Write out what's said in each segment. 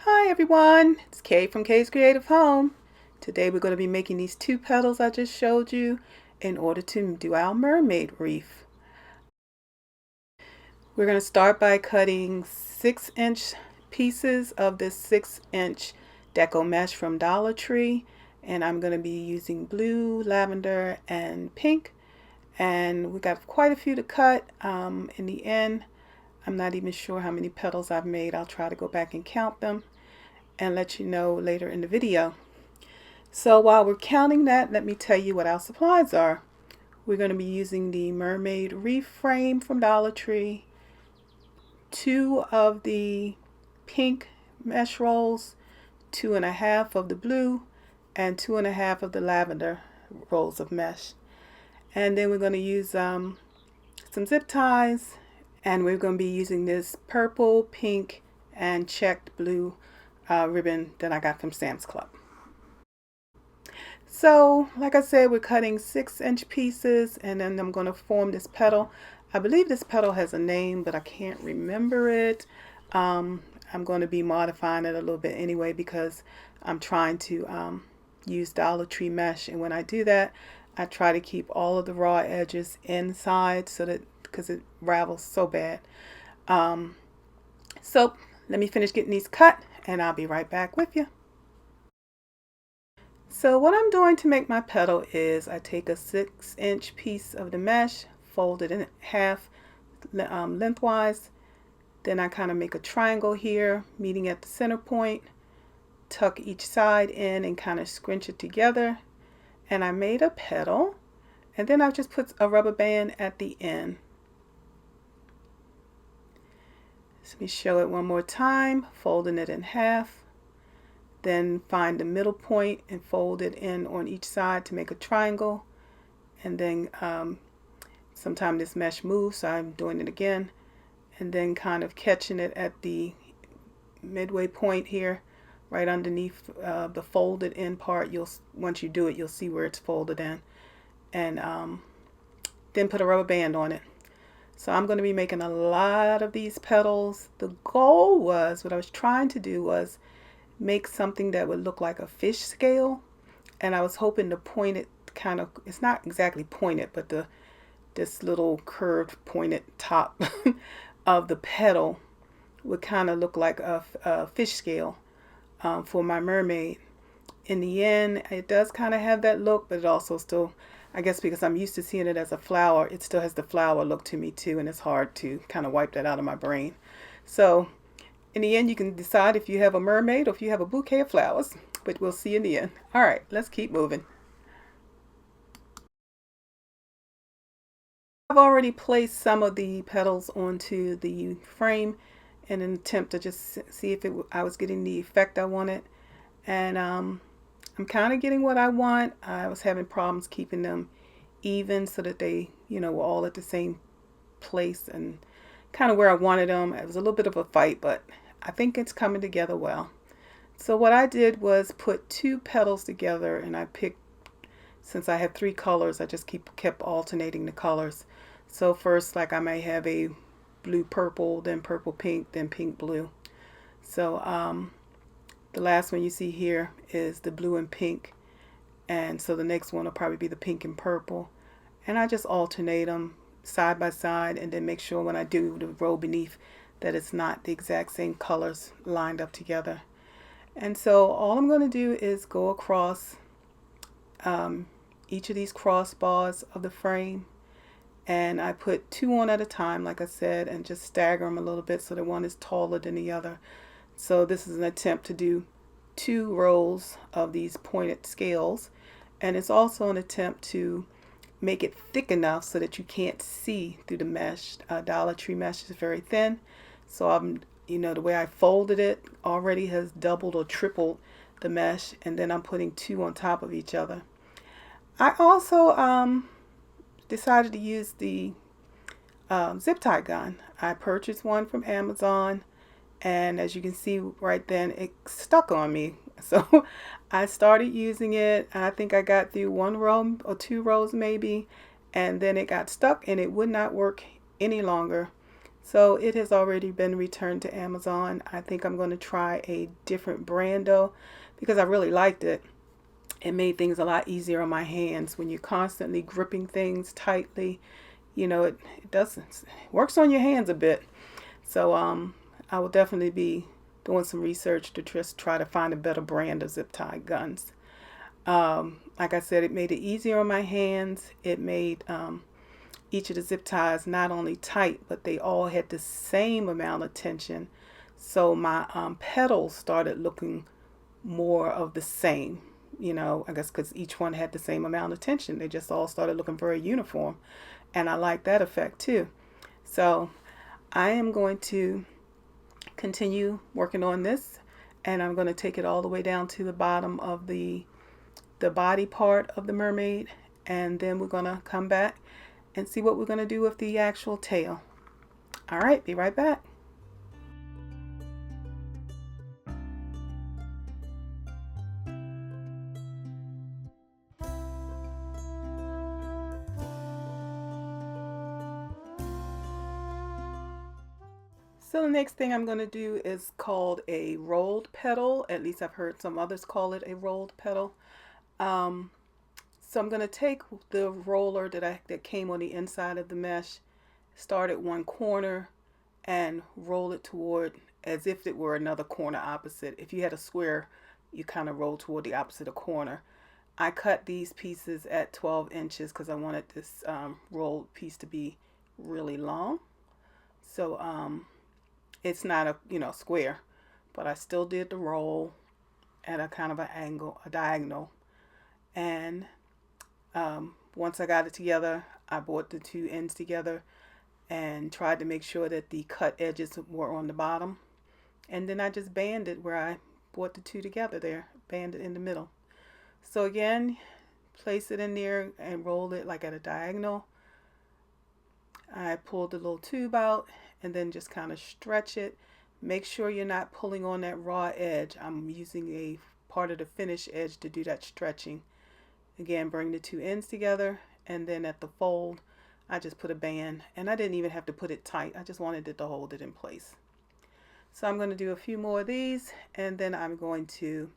Hi everyone, it's Kay from Kay's Creative Home. Today we're going to be making these two petals I just showed you in order to do our mermaid wreath. We're going to start by cutting 6-inch pieces of this 6-inch deco mesh from Dollar Tree, and I'm going to be using blue, lavender, and pink. And we got quite a few to cut. In the end, I'm not even sure how many petals I've made. I'll try to go back and count them and let you know later in the video. So while we're counting that, let me tell you what our supplies are. We're going to be using the mermaid wreath frame from Dollar Tree, 2 of the pink mesh rolls, 2.5 of the blue, and 2.5 of the lavender rolls of mesh. And then we're going to use some zip ties, and we're going to be using this purple, pink, and checked blue ribbon that I got from Sam's Club. So like I said, we're cutting 6-inch pieces, and then I'm going to form this petal. I believe this petal has a name, but I can't remember it. I'm going to be modifying it a little bit anyway because I'm trying to use Dollar Tree mesh, and when I do that, I try to keep all of the raw edges inside so that because it ravels so bad. So let me finish getting these cut, and I'll be right back with you. So what I'm doing to make my petal is I take a 6-inch piece of the mesh, fold it in half lengthwise, then I kind of make a triangle here meeting at the center point, tuck each side in and kind of scrunch it together, and I made a petal, and then I just put a rubber band at the end. Let me show it one more time, folding it in half, then find the middle point and fold it in on each side to make a triangle, and then sometimes this mesh moves, so I'm doing it again, and then kind of catching it at the midway point here, right underneath the folded in part. Once you do it, you'll see where it's folded in, and then put a rubber band on it. So I'm going to be making a lot of these petals. The goal was, what I was trying to do was make something that would look like a fish scale, and I was hoping to point it kind of, it's not exactly pointed, but this little curved pointed top of the petal would kind of look like a fish scale for my mermaid. In the end, it does kind of have that look, but it also still, I guess because I'm used to seeing it as a flower, it still has the flower look to me too, and it's hard to kind of wipe that out of my brain. So in the end, you can decide if you have a mermaid or if you have a bouquet of flowers, but we'll see in the end. All right, let's keep moving. I've already placed some of the petals onto the frame in an attempt to just see if I was getting the effect I wanted, and I'm kind of getting what I want. I was having problems keeping them even so that they, were all at the same place and kind of where I wanted them. It was a little bit of a fight, but I think it's coming together well. So what I did was put 2 petals together, and I picked, since I had 3 colors, I just kept alternating the colors. So first, like I may have a blue purple, then purple pink, then pink blue. So the last one you see here is the blue and pink, and so the next one will probably be the pink and purple, and I just alternate them side by side, and then make sure when I do the row beneath that it's not the exact same colors lined up together. And so all I'm going to do is go across each of these crossbars of the frame, and I put 2 on at a time, like I said, and just stagger them a little bit so that one is taller than the other. So this is an attempt to do 2 rows of these pointed scales, and it's also an attempt to make it thick enough so that you can't see through the mesh. Dollar Tree mesh is very thin, so the way I folded it already has doubled or tripled the mesh, and then I'm putting 2 on top of each other. I also decided to use the zip tie gun. I purchased one from Amazon, and as you can see right then, it stuck on me. So I started using it, and I think I got through 1 row or 2 rows maybe, and then it got stuck and it would not work any longer. So it has already been returned to Amazon. I think I'm going to try a different brand though, because I really liked it. It made things a lot easier on my hands when you're constantly gripping things tightly. You know, it doesn't, it works on your hands a bit. So I will definitely be doing some research to just try to find a better brand of zip tie guns. Like I said, it made it easier on my hands. It made each of the zip ties not only tight, but they all had the same amount of tension. So my petals started looking more of the same. You know, I guess because each one had the same amount of tension. They just all started looking very uniform. And I like that effect too. So I am going to continue working on this, and I'm going to take it all the way down to the bottom of the body part of the mermaid, and then we're going to come back and see what we're going to do with the actual tail. All right, be right back. So the next thing I'm going to do is called a rolled petal. At least I've heard some others call it a rolled petal. So I'm going to take the roller that came on the inside of the mesh, start at one corner, and roll it toward as if it were another corner opposite. If you had a square, you kind of roll toward the opposite of corner. I cut these pieces at 12 inches because I wanted this rolled piece to be really long. So it's not a square, but I still did the roll at a kind of an angle, a diagonal. And once I got it together, I brought the two ends together and tried to make sure that the cut edges were on the bottom. And then I just banded where I brought the two together there, banded in the middle. So again, place it in there and roll it like at a diagonal. I pulled the little tube out and then just kind of stretch it. Make sure you're not pulling on that raw edge. I'm using a part of the finished edge to do that stretching. Again, bring the two ends together, and then at the fold, I just put a band, and I didn't even have to put it tight. I just wanted it to hold it in place. So I'm going to do a few more of these, and then I'm going to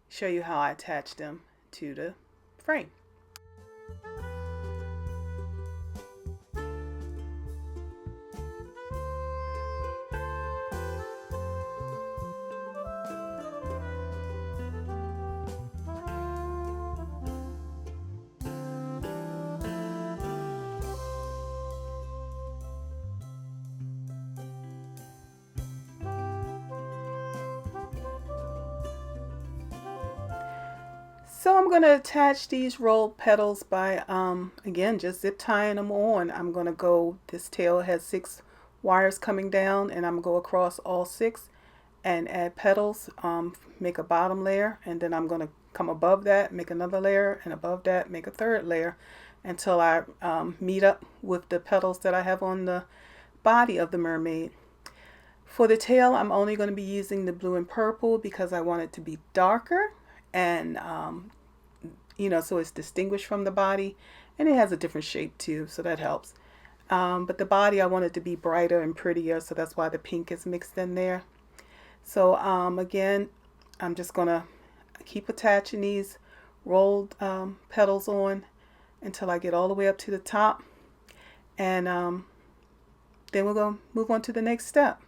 show you how I attach them to the frame. So I'm going to attach these rolled petals by, again, just zip tying them on. I'm going to go, this tail has 6 wires coming down, and I'm going to go across all 6 and add petals, make a bottom layer, and then I'm going to come above that, make another layer, and above that, make a third layer until I meet up with the petals that I have on the body of the mermaid. For the tail, I'm only going to be using the blue and purple because I want it to be darker and so it's distinguished from the body, and it has a different shape too, so that helps. But the body, I want it to be brighter and prettier, so that's why the pink is mixed in there. So again, I'm just gonna keep attaching these rolled petals on until I get all the way up to the top, and then we're gonna move on to the next step.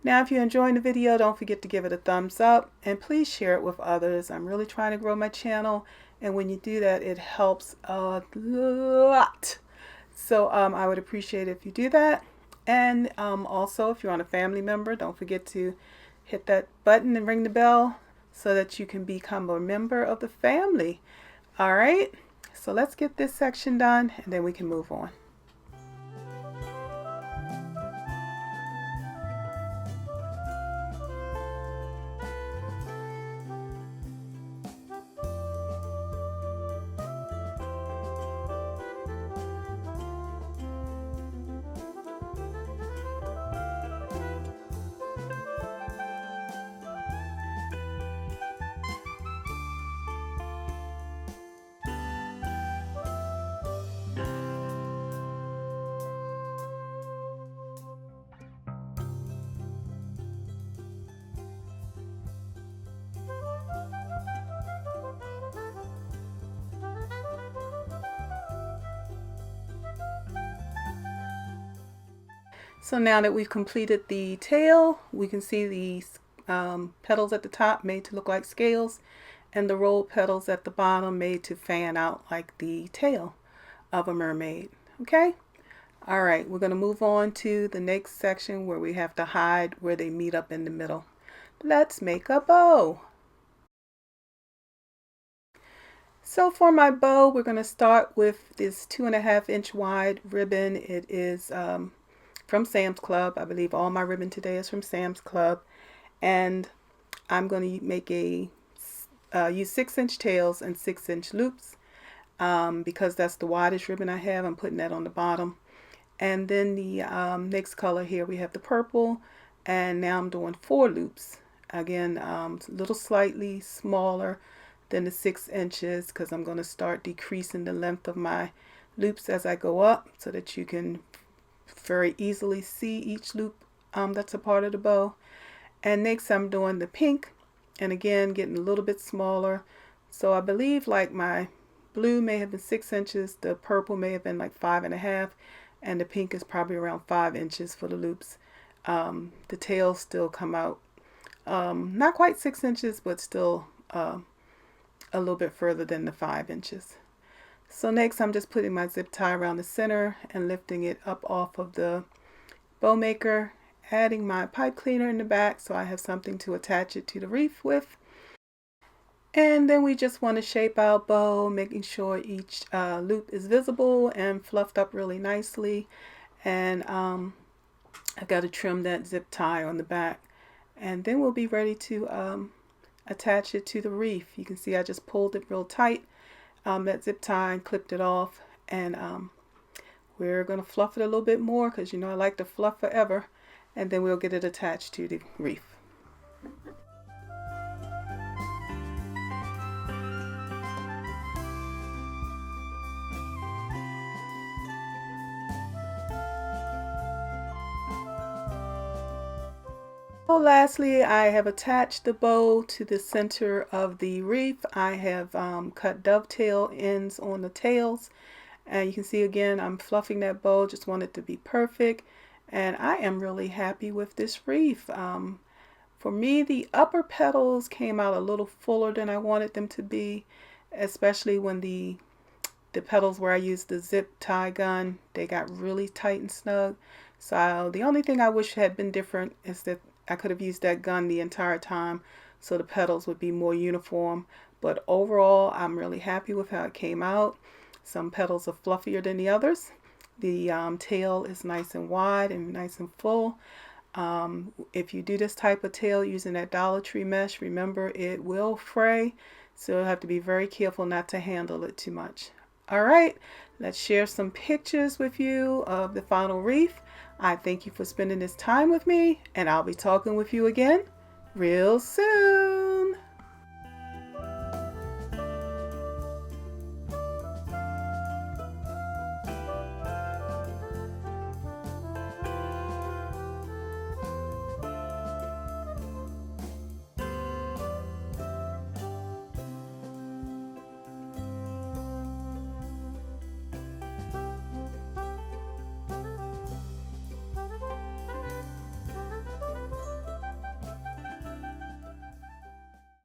Now, if you're enjoying the video, don't forget to give it a thumbs up, and please share it with others. I'm really trying to grow my channel, and when you do that, it helps a lot. So I would appreciate it if you do that. And also, if you're on a family member, don't forget to hit that button and ring the bell so that you can become a member of the family. All right, so let's get this section done, and then we can move on. So now that we've completed the tail, we can see the petals at the top made to look like scales and the rolled petals at the bottom made to fan out like the tail of a mermaid. Okay? Alright, we're going to move on to the next section where we have to hide where they meet up in the middle. Let's make a bow. So for my bow, we're going to start with this 2.5 inch wide ribbon. It is from Sam's Club. I believe all my ribbon today is from Sam's Club. And I'm going to make use 6-inch tails and 6-inch loops because that's the widest ribbon I have. I'm putting that on the bottom. And then the next color here, we have the purple. And now I'm doing 4 loops. Again, a little slightly smaller than the 6 inches because I'm going to start decreasing the length of my loops as I go up so that you can very easily see each loop that's a part of the bow. And next I'm doing the pink, and again getting a little bit smaller. So I believe like my blue may have been 6 inches, the purple may have been like 5.5, and the pink is probably around 5 inches for the loops. The tails still come out not quite 6 inches, but still a little bit further than the 5 inches. So next I'm just putting my zip tie around the center and lifting it up off of the bow maker, adding my pipe cleaner in the back so I have something to attach it to the wreath with. And then we just want to shape our bow, making sure each loop is visible and fluffed up really nicely. And I've got to trim that zip tie on the back. And then we'll be ready to attach it to the wreath. You can see I just pulled it real tight, that zip tie, and clipped it off. And we're going to fluff it a little bit more because you know I like to fluff forever. And then we'll get it attached to the wreath. So lastly, I have attached the bow to the center of the wreath. I have cut dovetail ends on the tails, and you can see again I'm fluffing that bow, just want it to be perfect, and I am really happy with this wreath. For me, the upper petals came out a little fuller than I wanted them to be, especially when the petals where I used the zip tie gun, they got really tight and snug. So the only thing I wish had been different is that I could have used that gun the entire time so the petals would be more uniform. But overall, I'm really happy with how it came out. Some petals are fluffier than the others. The tail is nice and wide and nice and full. If you do this type of tail using that Dollar Tree mesh, remember it will fray. So you'll have to be very careful not to handle it too much. Alright, let's share some pictures with you of the final wreath. I thank you for spending this time with me, and I'll be talking with you again real soon.